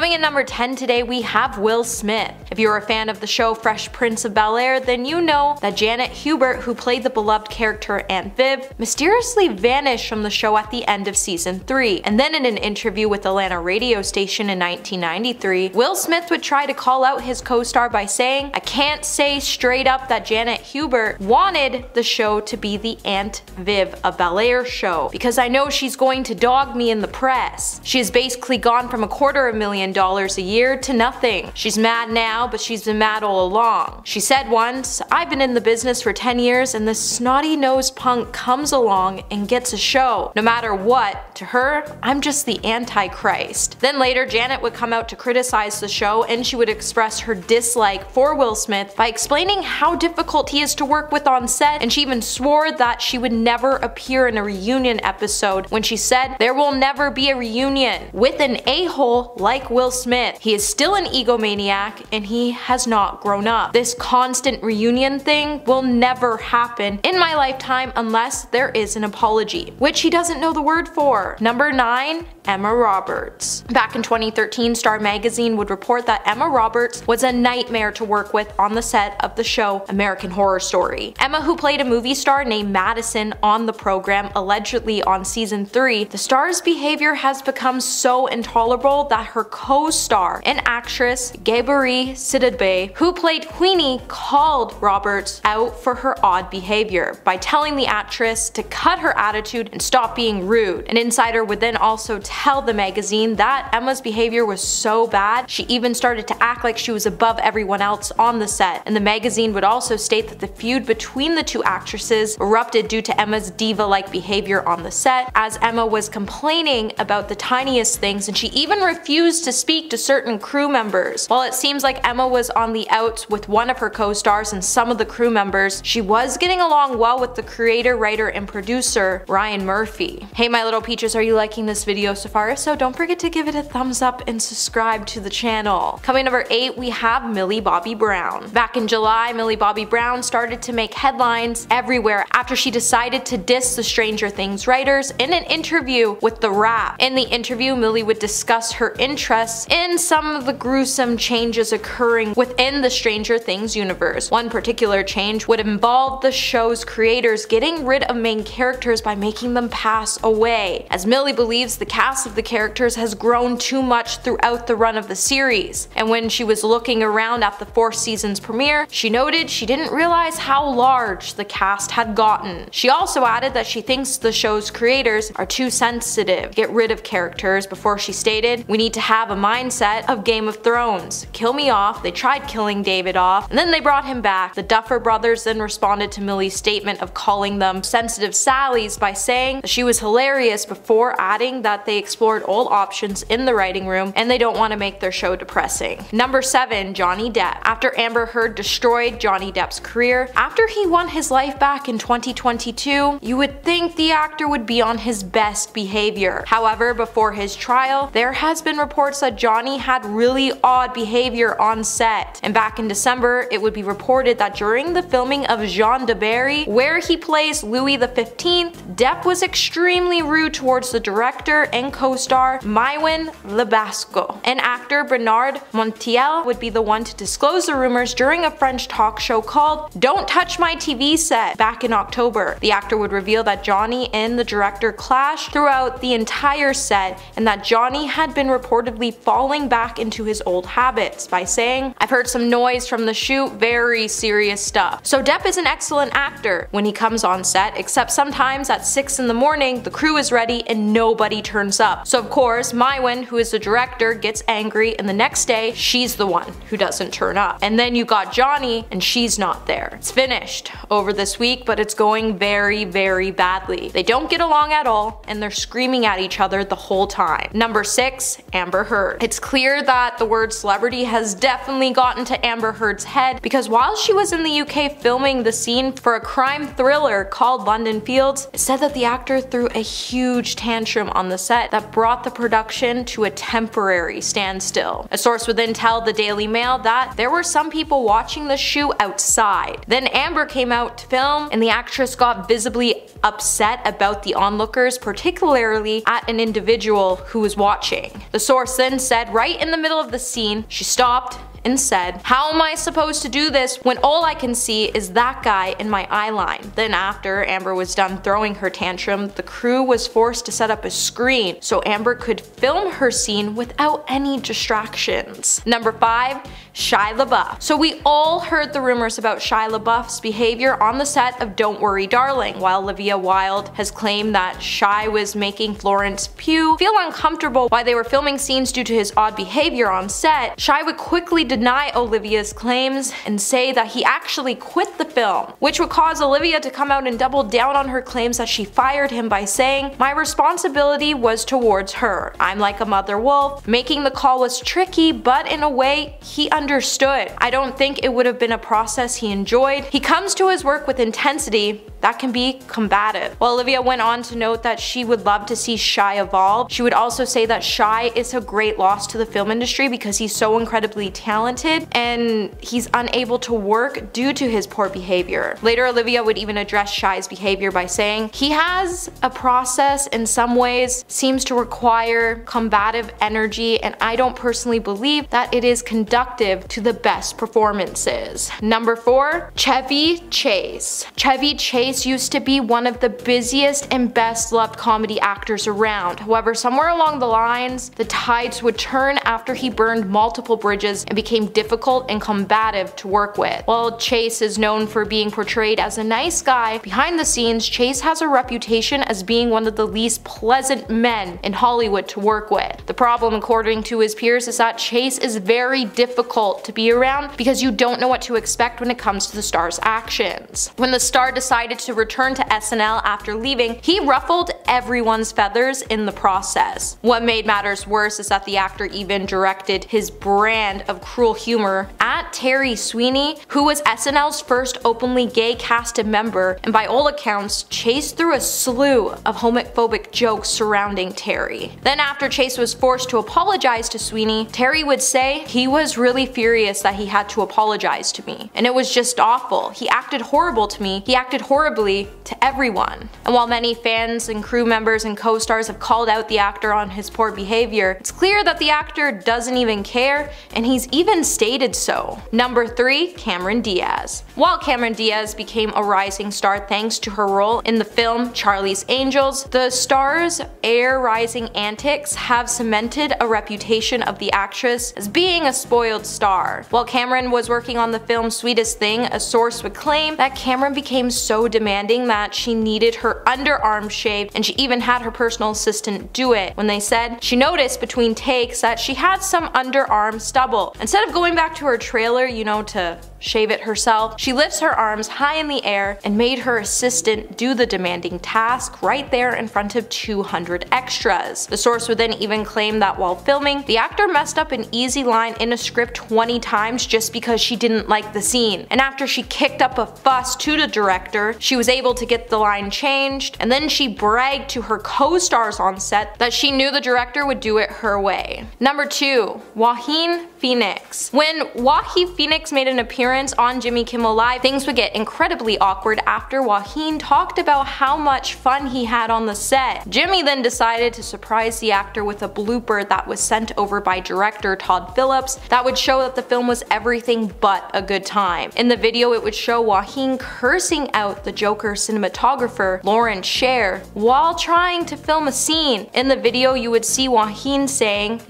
Coming in number 10 today, we have Will Smith. If you're a fan of the show Fresh Prince of Bel-Air, then you know that Janet Hubert, who played the beloved character Aunt Viv, mysteriously vanished from the show at the end of season 3. And then in an interview with Atlanta radio station in 1993, Will Smith would try to call out his co-star by saying, "I can't say straight up that Janet Hubert wanted the show to be the Aunt Viv of Bel-Air show, because I know she's going to dog me in the press. She has basically gone from $250,000 a year to nothing. She's mad now, but she's been mad all along. She said once, I've been in the business for 10 years and this snotty-nosed punk comes along and gets a show. No matter what, to her, I'm just the Antichrist." Then later, Janet would come out to criticize the show, and she would express her dislike for Will Smith by explaining how difficult he is to work with on set, and she even swore that she would never appear in a reunion episode when she said there will never be a reunion with an a-hole like Will Smith. He is still an egomaniac and he has not grown up. This constant reunion thing will never happen in my lifetime unless there is an apology, which he doesn't know the word for. Number 9, Emma Roberts. Back in 2013, Star Magazine would report that Emma Roberts was a nightmare to work with on the set of the show American Horror Story. Emma, who played a movie star named Madison on the program, allegedly on season 3, the star's behavior has become so intolerable that her co-star and actress Gabourey Sidibe, who played Queenie, called Roberts out for her odd behavior by telling the actress to cut her attitude and stop being rude. An insider would then also tell the magazine that Emma's behavior was so bad she even started to act like she was above everyone else on the set, and the magazine would also state that the feud between the two actresses erupted due to Emma's diva-like behavior on the set, as Emma was complaining about the tiniest things and she even refused to speak to certain crew members. While it seems like Emma was on the outs with one of her co-stars and some of the crew members, she was getting along well with the creator, writer, and producer Ryan Murphy. Hey my little peaches, are you liking this video so far? If so, don't forget to give it a thumbs up and subscribe to the channel. Coming number 8, we have Millie Bobby Brown. Back in July, Millie Bobby Brown started to make headlines everywhere after she decided to diss the Stranger Things writers in an interview with The Wrap. In the interview, Millie would discuss her interests in some of the gruesome changes occurring within the Stranger Things universe. One particular change would involve the show's creators getting rid of main characters by making them pass away, as Millie believes the cast of the characters has grown too much throughout the run of the series. And when she was looking around at the 4th season's premiere, she noted she didn't realize how large the cast had gotten. She also added that she thinks the show's creators are too sensitive to get rid of characters before she stated, "We need to have a mindset of Game of Thrones. Kill me off. They tried killing David off, and then they brought him back." The Duffer Brothers then responded to Millie's statement of calling them sensitive Sallys by saying that she was hilarious, before adding that they explored all options in the writing room and they don't want to make their show depressing. Number 7, Johnny Depp. After Amber Heard destroyed Johnny Depp's career after he won his life back in 2022, you would think the actor would be on his best behavior. However, before his trial, there has been reports that Johnny had really odd behavior on set. And back in December, it would be reported that during the filming of Jean de Barry, where he plays Louis XV, Depp was extremely rude towards the director and co-star Maïwenn Lebasco. And actor Bernard Montiel would be the one to disclose the rumors during a French talk show called Don't Touch My TV Set back in October. The actor would reveal that Johnny and the director clashed throughout the entire set, and that Johnny had been reportedly falling back into his old habits by saying, "I've heard some noise from the shoot, very serious stuff." So Depp is an excellent actor when he comes on set, except sometimes at 6 in the morning the crew is ready and nobody turns up. So of course Maïwenn, who is the director, gets angry, and the next day she's the one who doesn't turn up. And then you got Johnny and she's not there. It's finished over this week, but it's going very, very badly. They don't get along at all and they're screaming at each other the whole time. Number 6, Amber Heard. It's clear that the word celebrity has definitely gotten to Amber Heard's head, because while she was in the UK filming the scene for a crime thriller called London Fields, it said that the actor threw a huge tantrum on the set that brought the production to a temporary standstill. A source would then tell the Daily Mail that there were some people watching the shoot outside. Then Amber came out to film and the actress got visibly upset about the onlookers, particularly at an individual who was watching. The source then said right in the middle of the scene, she stopped and said, "How am I supposed to do this when all I can see is that guy in my eye line?" Then after Amber was done throwing her tantrum, the crew was forced to set up a screen so Amber could film her scene without any distractions. Number 5. Shia LaBeouf. So we all heard the rumors about Shia LaBeouf's behavior on the set of Don't Worry Darling, while Olivia Wilde has claimed that Shia was making Florence Pugh feel uncomfortable while they were filming scenes due to his odd behavior on set. Shia would quickly deny Olivia's claims and say that he actually quit the film, which would cause Olivia to come out and double down on her claims that she fired him by saying, "My responsibility was towards her. I'm like a mother wolf. Making the call was tricky, but in a way, he understood. I don't think it would have been a process he enjoyed. He comes to his work with intensity that can be combative." While Olivia went on to note that she would love to see Shia evolve, she would also say that Shia is a great loss to the film industry because he's so incredibly talented and he's unable to work due to his poor behavior. Later, Olivia would even address Shia's behavior by saying, "He has a process in some ways, seems to require combative energy, and I don't personally believe that it is conductive to the best performances." Number 4. Chevy Chase. Chevy Chase used to be one of the busiest and best loved comedy actors around. However, somewhere along the lines, the tides would turn after he burned multiple bridges and became difficult and combative to work with. While Chase is known for being portrayed as a nice guy, behind the scenes, Chase has a reputation as being one of the least pleasant men in Hollywood to work with. The problem, according to his peers, is that Chase is very difficult to be around because you don't know what to expect when it comes to the star's actions. When the star decided to return to SNL after leaving, he ruffled everyone's feathers in the process. What made matters worse is that the actor even directed his brand of cruel humor at Terry Sweeney, who was SNL's first openly gay casted member, and by all accounts, Chase threw a slew of homophobic jokes surrounding Terry. Then after Chase was forced to apologize to Sweeney, Terry would say, "He was really furious that he had to apologize to me, and it was just awful. He acted horrible to me. He acted horribly to everyone." And while many fans and crew members and co-stars have called out the actor on his poor behavior, it's clear that the actor doesn't even care, and he's even stated so. Number 3. Cameron Diaz. While Cameron Diaz became a rising star thanks to her role in the film Charlie's Angels, the star's air-rising antics have cemented a reputation of the actress as being a spoiled star. While Cameron was working on the film Sweetest Thing, a source would claim that Cameron became so demanding that she needed her underarm shaved, and she even had her personal assistant do it, when they said she noticed between takes that she had some underarm stubble. Instead of going back to her trailer, to shave it herself, she lifts her arms high in the air and made her assistant do the demanding task right there in front of 200 extras. The source would then even claim that while filming, the actor messed up an easy line in a script 20 times just because she didn't like the scene. And after she kicked up a fuss to the director, she was able to get the line changed, and then she bragged to her co-stars on set that she knew the director would do it her way. Number 2. Joaquin Phoenix. When Joaquin Phoenix made an appearance on Jimmy Kimmel Live, things would get incredibly awkward after Joaquin talked about how much fun he had on the set. Jimmy then decided to surprise the actor with a blooper that was sent over by director Todd Phillips that would show that the film was everything but a good time. In the video, it would show Joaquin cursing out the Joker cinematographer Lauren Scher while trying to film a scene. In the video, you would see Joaquin saying,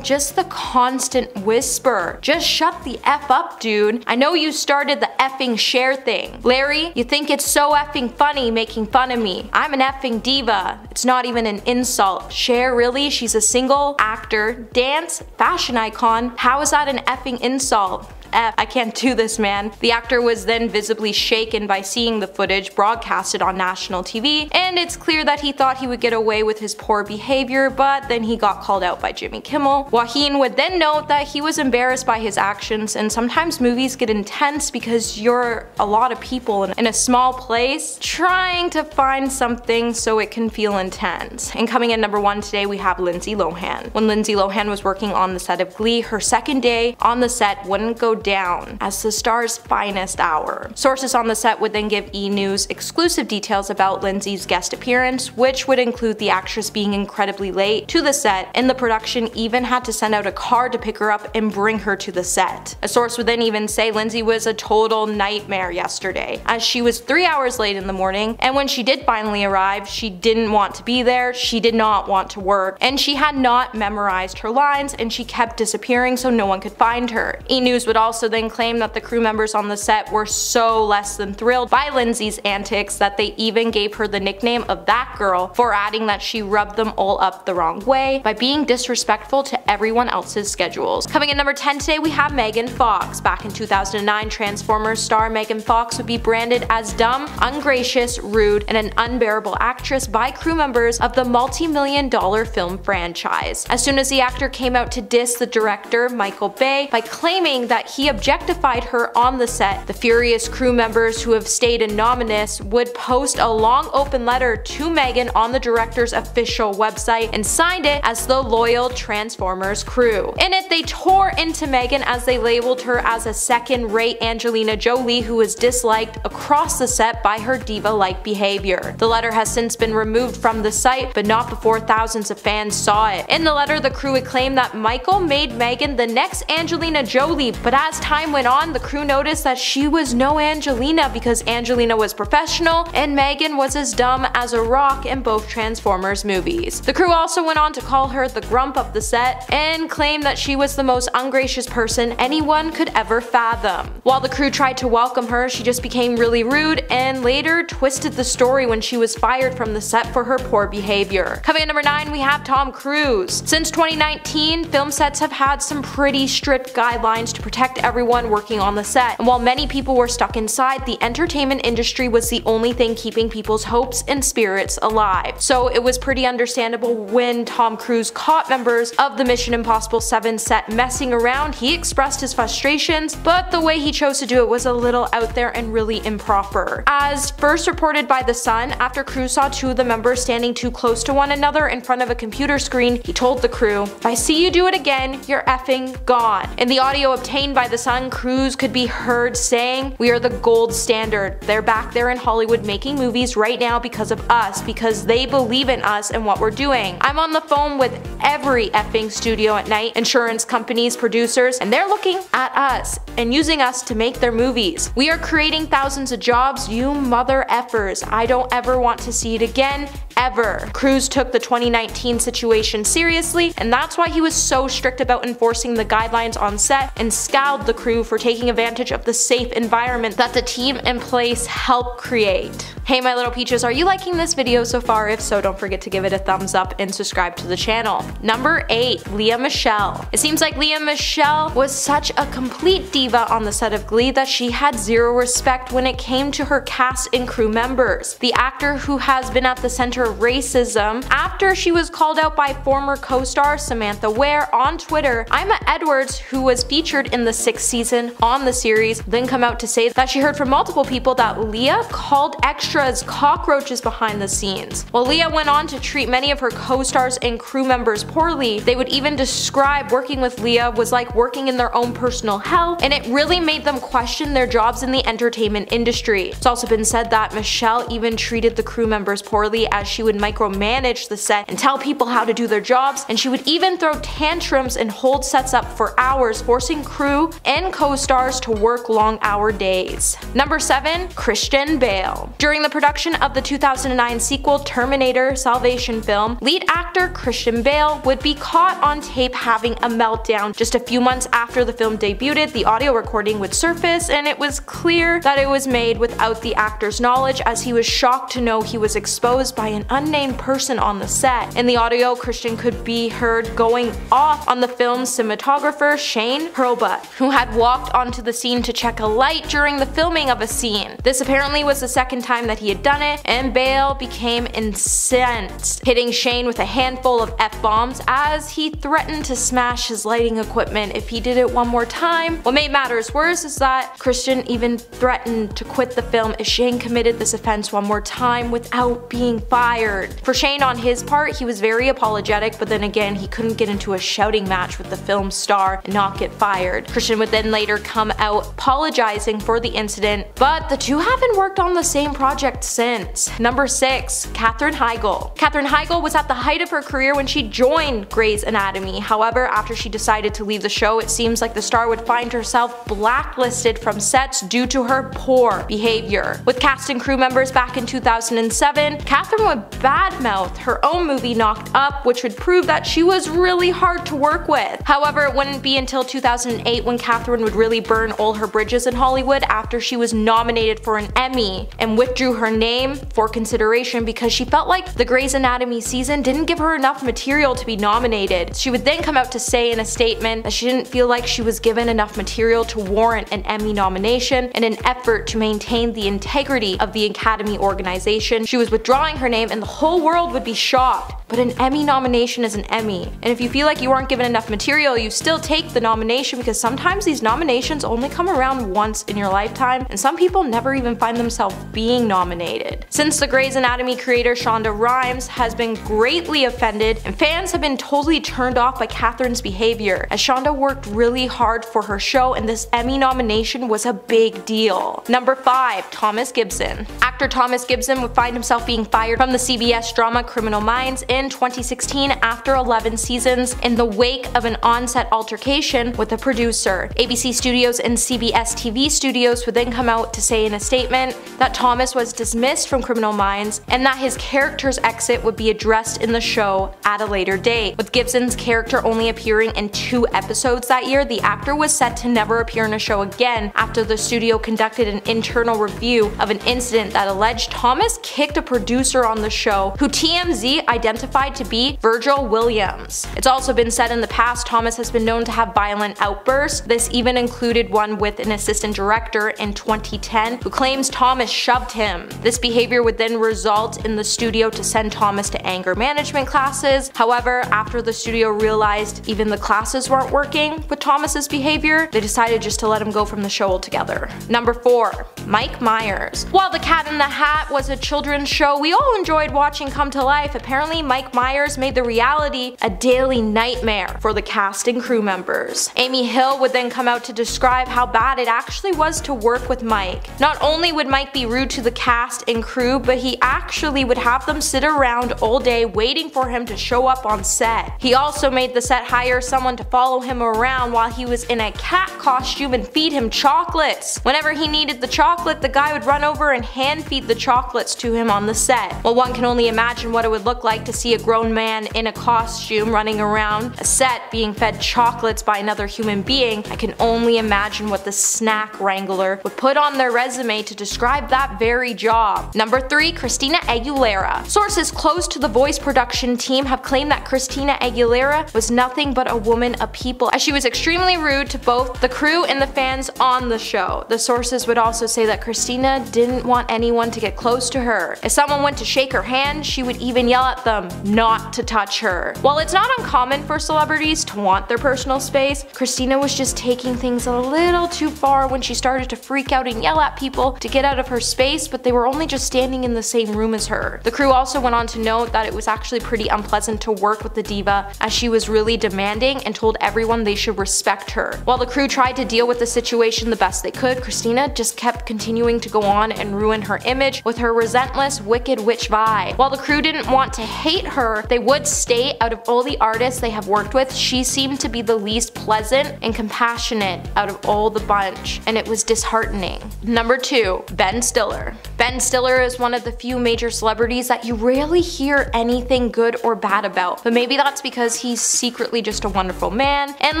just the constant whisper. Just shut the F up, dude. I know you started the effing Cher thing. Larry, you think it's so effing funny making fun of me. I'm an effing diva. It's not even an insult. Cher, really? She's a single actor, dance, fashion icon. How is that an effing insult? I can't do this, man. The actor was then visibly shaken by seeing the footage broadcasted on national TV, and it's clear that he thought he would get away with his poor behavior, but then he got called out by Jimmy Kimmel. Joaquin would then note that he was embarrassed by his actions, and sometimes movies get intense because you're a lot of people in a small place trying to find something so it can feel intense. And coming in number 1 today, we have Lindsay Lohan. When Lindsay Lohan was working on the set of Glee, her second day on the set wouldn't go down as the star's finest hour. Sources on the set would then give E! News exclusive details about Lindsay's guest appearance, which would include the actress being incredibly late to the set, and the production even had to send out a car to pick her up and bring her to the set. A source would then even say Lindsay was a total nightmare yesterday, as she was 3 hours late in the morning, and when she did finally arrive, she didn't want to be there, she did not want to work, and she had not memorized her lines, and she kept disappearing so no one could find her. E! News would also then claim that the crew members on the set were so less than thrilled by Lindsay's antics that they even gave her the nickname of that girl, for adding that she rubbed them all up the wrong way by being disrespectful to everyone else's schedules. Coming in number 10 today, we have Megan Fox. Back in 2009, Transformers star Megan Fox would be branded as dumb, ungracious, rude, and an unbearable actress by crew members of the multi-million-dollar film franchise. As soon as the actor came out to diss the director, Michael Bay, by claiming that he objectified her on the set, the furious crew members who have stayed anonymous would post a long open letter to Megan on the director's official website and signed it as the Loyal Transformers Crew. In it, they tore into Megan as they labeled her as a second-rate Angelina Jolie who was disliked across the set by her diva-like behavior. The letter has since been removed from the site, but not before thousands of fans saw it. In the letter, the crew would claim that Michael made Megan the next Angelina Jolie, but as time went on, the crew noticed that she was no Angelina because Angelina was professional and Megan was as dumb as a rock in both Transformers movies. The crew also went on to call her the grump of the set and claimed that she was the most ungracious person anyone could ever fathom. While the crew tried to welcome her, she just became really rude and later twisted the story when she was fired from the set for her poor behavior. Coming at number 9, we have Tom Cruise. Since 2019, film sets have had some pretty strict guidelines to protect everyone working on the set, and while many people were stuck inside, the entertainment industry was the only thing keeping people's hopes and spirits alive. So it was pretty understandable when Tom Cruise caught members of the Mission Impossible 7 set messing around. He expressed his frustrations, but the way he chose to do it was a little out there and really improper. As first reported by The Sun, after Cruise saw two of the members standing too close to one another in front of a computer screen, he told the crew, "If I see you do it again, you're effing gone." In the audio obtained by The Sun, Cruise could be heard saying, "We are the gold standard. They're back there in Hollywood making movies right now because of us, because they believe in us and what we're doing. I'm on the phone with every effing studio at night, insurance companies, producers, and they're looking at us and using us to make their movies. We are creating thousands of jobs, you mother effers. I don't ever want to see it again. Ever." Cruise took the 2019 situation seriously, and that's why he was so strict about enforcing the guidelines on set and scowled the crew for taking advantage of the safe environment that the team in place helped create. Hey my little peaches, are you liking this video so far? If so, don't forget to give it a thumbs up and subscribe to the channel. Number 8. Leah Michelle. It seems like Leah Michelle was such a complete diva on the set of Glee that she had zero respect when it came to her cast and crew members. The actor, who has been at the center of racism after she was called out by former co-star Samantha Ware on Twitter, Ima Edwards, who was featured in the 6th season on the series, then come out to say that she heard from multiple people that Leah called extras cockroaches behind the scenes. While Leah went on to treat many of her co-stars and crew members poorly, they would even describe working with Leah was like working in their own personal hell, and it really made them question their jobs in the entertainment industry. It's also been said that Michelle even treated the crew members poorly, as she would micromanage the set and tell people how to do their jobs, and she would even throw tantrums and hold sets up for hours, forcing crew and co-stars to work long-hour days. Number 7. Christian Bale. During the production of the 2009 sequel Terminator Salvation film, lead actor Christian Bale would be caught on tape having a meltdown. Just a few months after the film debuted, the audio recording would surface, and it was clear that it was made without the actor's knowledge, as he was shocked to know he was exposed by an unnamed person on the set. In the audio, Christian could be heard going off on the film's cinematographer Shane Hurlbut, who had walked onto the scene to check a light during the filming of a scene. This apparently was the second time that he had done it, and Bale became incensed, hitting Shane with a handful of F-bombs as he threatened to smash his lighting equipment if he did it one more time. What made matters worse is that Christian even threatened to quit the film if Shane committed this offense one more time without being fired. fired. For Shane on his part, he was very apologetic, but then again, he couldn't get into a shouting match with the film star and not get fired. Christian would then later come out apologizing for the incident, but the two haven't worked on the same project since. Number 6. Katherine Heigl. Katherine Heigl was at the height of her career when she joined Grey's Anatomy. However, after she decided to leave the show, it seems like the star would find herself blacklisted from sets due to her poor behavior. With cast and crew members back in 2007, Katherine would badmouth her own movie Knocked Up, which would prove that she was really hard to work with. However, it wouldn't be until 2008 when Katherine would really burn all her bridges in Hollywood after she was nominated for an Emmy and withdrew her name for consideration because she felt like the Grey's Anatomy season didn't give her enough material to be nominated. She would then come out to say in a statement that she didn't feel like she was given enough material to warrant an Emmy nomination. In an effort to maintain the integrity of the Academy organization, she was withdrawing her name and the whole world would be shocked. But an Emmy nomination is an Emmy, and if you feel like you aren't given enough material, you still take the nomination because sometimes these nominations only come around once in your lifetime, and some people never even find themselves being nominated. Since the Grey's Anatomy creator Shonda Rhimes has been greatly offended, and fans have been totally turned off by Katherine's behavior, as Shonda worked really hard for her show and this Emmy nomination was a big deal. Number 5. Thomas Gibson. Actor Thomas Gibson would find himself being fired from the CBS drama Criminal Minds in 2016 after 11 seasons in the wake of an on-set altercation with a producer. ABC Studios and CBS TV Studios would then come out to say in a statement that Thomas was dismissed from Criminal Minds and that his character's exit would be addressed in the show at a later date. With Gibson's character only appearing in 2 episodes that year, the actor was set to never appear in a show again after the studio conducted an internal review of an incident that alleged Thomas kicked a producer on the show who TMZ identified to be Virgil Williams. It's also been said in the past Thomas has been known to have violent outbursts. This even included one with an assistant director in 2010 who claims Thomas shoved him. This behavior would then result in the studio to send Thomas to anger management classes. However, after the studio realized even the classes weren't working with Thomas's behavior, they decided just to let him go from the show altogether. Number 4. Mike Myers. While The Cat in the Hat was a children's show we all enjoyed watching come to life, apparently Mike Myers made the reality a daily nightmare for the cast and crew members. Amy Hill would then come out to describe how bad it actually was to work with Mike. Not only would Mike be rude to the cast and crew, but he actually would have them sit around all day waiting for him to show up on set. He also made the set hire someone to follow him around while he was in a cat costume and feed him chocolates. Whenever he needed the chocolate, the guy would run over and hand feed the chocolates to him on the set. Well, one can only imagine what it would look like to see a grown man in a costume running around a set being fed chocolates by another human being. I can only imagine what the snack wrangler would put on their resume to describe that very job. Number 3. Christina Aguilera. Sources close to the Voice production team have claimed that Christina Aguilera was nothing but a woman of people, as she was extremely rude to both the crew and the fans on the show. The sources would also say that Christina didn't want anyone to get close to her. If someone went to shake her hand, she would even yell at them not to touch her. While it's not uncommon for celebrities to want their personal space, Christina was just taking things a little too far when she started to freak out and yell at people to get out of her space, but they were only just standing in the same room as her. The crew also went on to note that it was actually pretty unpleasant to work with the diva, as she was really demanding and told everyone they should respect her. While the crew tried to deal with the situation the best they could, Christina just kept continuing to go on and ruin her image with her relentless wicked witch vibe. While the crew didn't want to hate her, they would state out of all the artists they have worked with, she seemed to be the least pleasant and compassionate out of all the bunch, and it was disheartening. Number 2. Ben Stiller. Ben Stiller is one of the few major celebrities that you rarely hear anything good or bad about, but maybe that's because he's secretly just a wonderful man and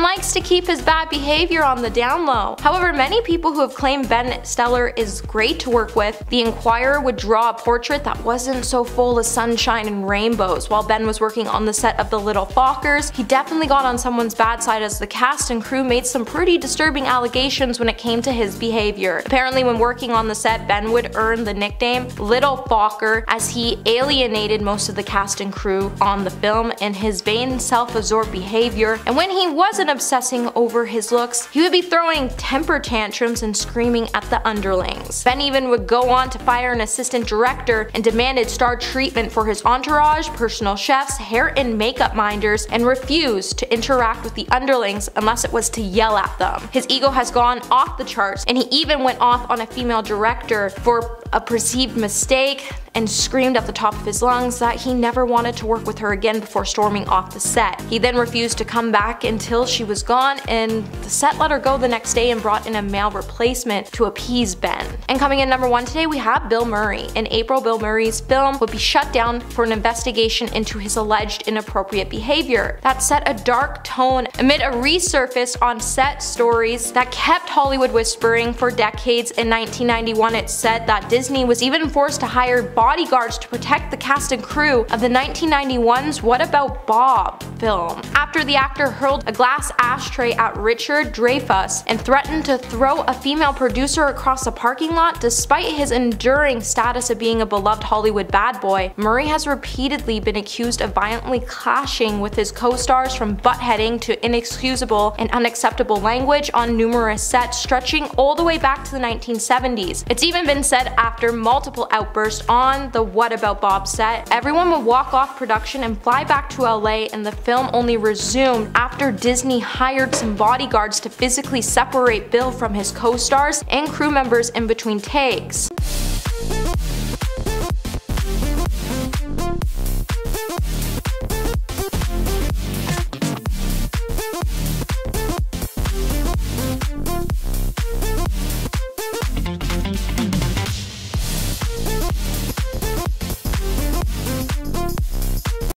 likes to keep his bad behavior on the down low. However, many people who have claimed Ben Stiller is great to work with, the Inquirer would draw a portrait that wasn't so full of sunshine and rainbows. photos while Ben was working on the set of The Little Fockers. He definitely got on someone's bad side as the cast and crew made some pretty disturbing allegations when it came to his behavior. Apparently when working on the set, Ben would earn the nickname Little Focker as he alienated most of the cast and crew on the film in his vain, self-absorbed behavior, and when he wasn't obsessing over his looks, he would be throwing temper tantrums and screaming at the underlings. Ben even would go on to fire an assistant director and demanded star treatment for his entourage, personal chefs, hair and makeup minders, and refused to interact with the underlings unless it was to yell at them. His ego has gone off the charts, and he even went off on a female director for a perceived mistake and screamed at the top of his lungs that he never wanted to work with her again before storming off the set. He then refused to come back until she was gone, and the set let her go the next day and brought in a male replacement to appease Ben. And coming in number 1 today, we have Bill Murray. In April, Bill Murray's film would be shut down for an investigation into his alleged inappropriate behavior. That set a dark tone amid a resurface on set stories that kept Hollywood whispering for decades. In 1991, it said that Disney was even forced to hire bodyguards to protect the cast and crew of the 1991's What About Bob film, after the actor hurled a glass ashtray at Richard Dreyfuss and threatened to throw a female producer across a parking lot. Despite his enduring status of being a beloved Hollywood bad boy, Murray has repeatedly been accused of violently clashing with his co-stars, from butt-heading to inexcusable and unacceptable language on numerous sets stretching all the way back to the 1970s. It's even been said after multiple outbursts on the What About Bob set, everyone would walk off production and fly back to LA, and the film only resumed after Disney hired some bodyguards to physically separate Bill from his co-stars and crew members in between takes.